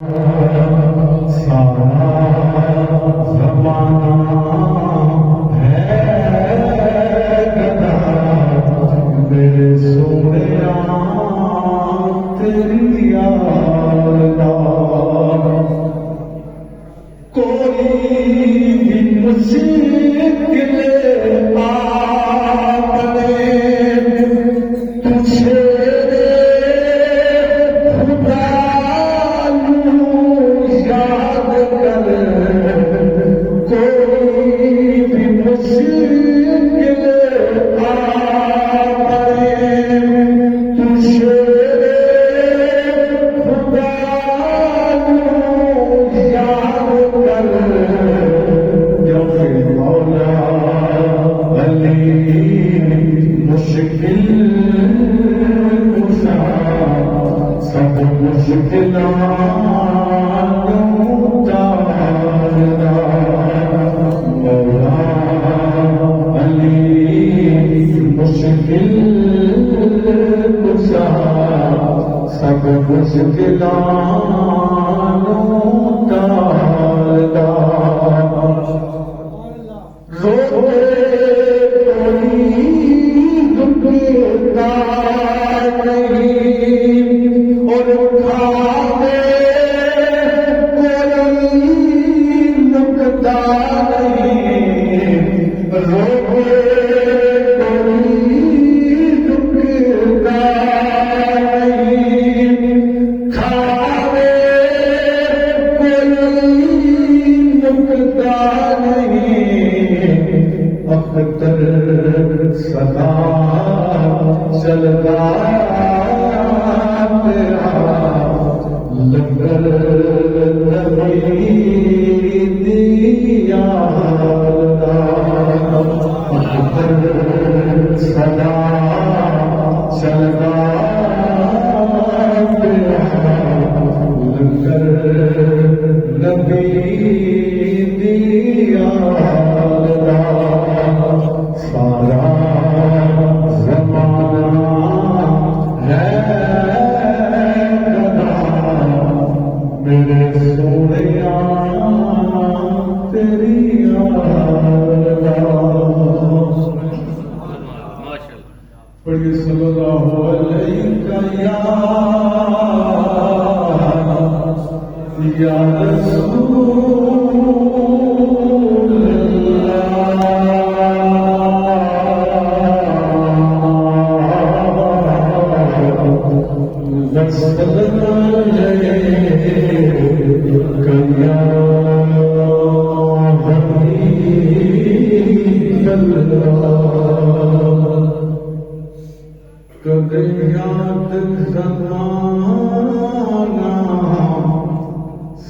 सारा ज़माना है गदा मेरे सोनिया तेरी याद कोई भी मुश्किल आपने तुझे सदा चलता तेरा लंगर नबी दिया सदा चलता तेरा लंगर नबी दिया सारा ज़माना है गदा मेरे सोनिया तेरी याद पढ़िए सल्लल्लाहु अलैहि या रसूल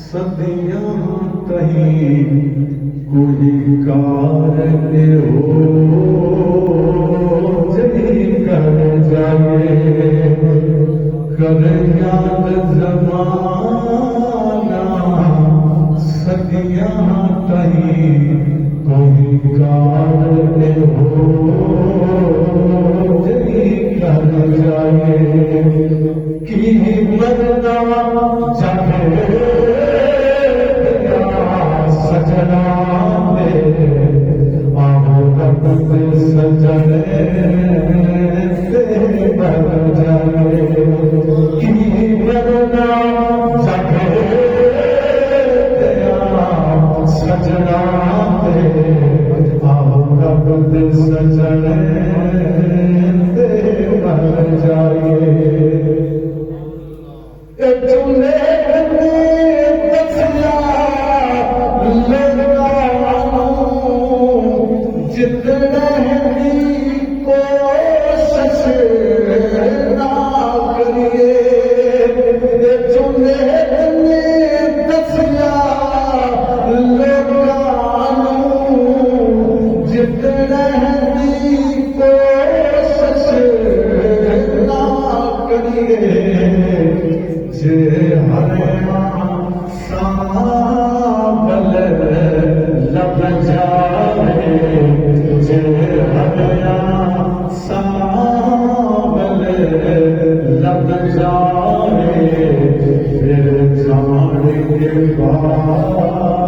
सदियां कहीं कोई कार हो जही कर जाए कर याद ज़माना सदियां कहीं कोई कार हो जही कर जाए कि मरना जाए सजना आओ रब सजने से बन जाए कि मरना जाए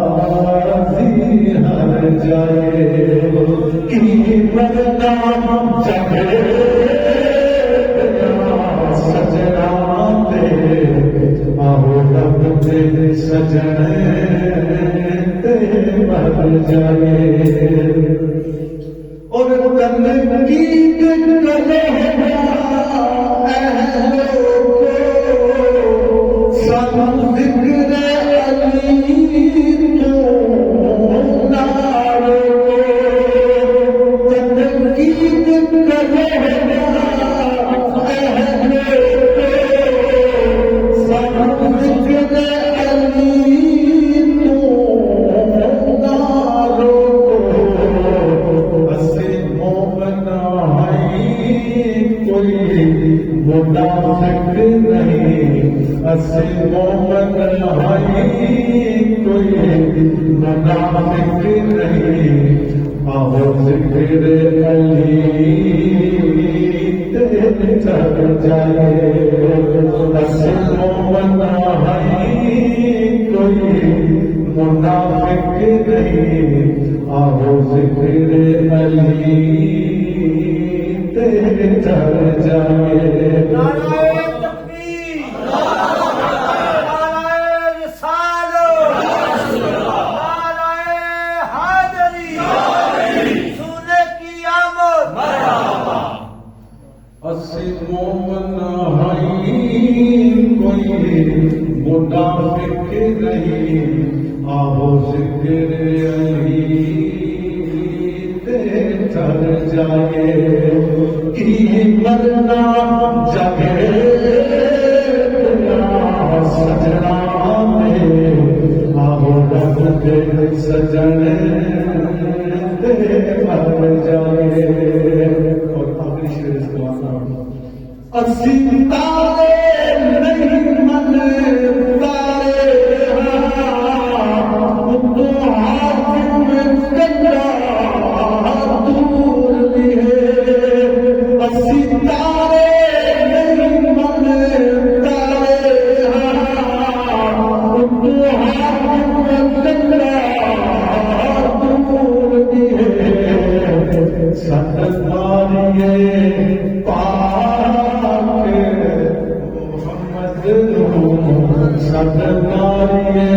बाजी हर जाए की मरना जगे सजना ते आओ रब दे सजने ते मर जाए और तन की कहे मुनाफिक नहीं असे मोमन है कोई मुनाफिक नहीं आओ जिक्र अली तेरे चढ़ जाए असे मोमन है कोई मुनाफिक नहीं आओ जिक्र अली तेरे चढ़ जाए मोमन है कोई मुनाफिक नहीं आओ जिक्र अली ते चढ़ जाए की मरना जगे सजना में आओ रब दे सजने ते मर जाए और आखिरी शेर इसको असी तारे नहीं मन तारे तो हाकिम कंडा दूर लिए असी तारे नहीं मन तारे तो हाकिम कंडा दूर लिए सतमारिए सतनारिए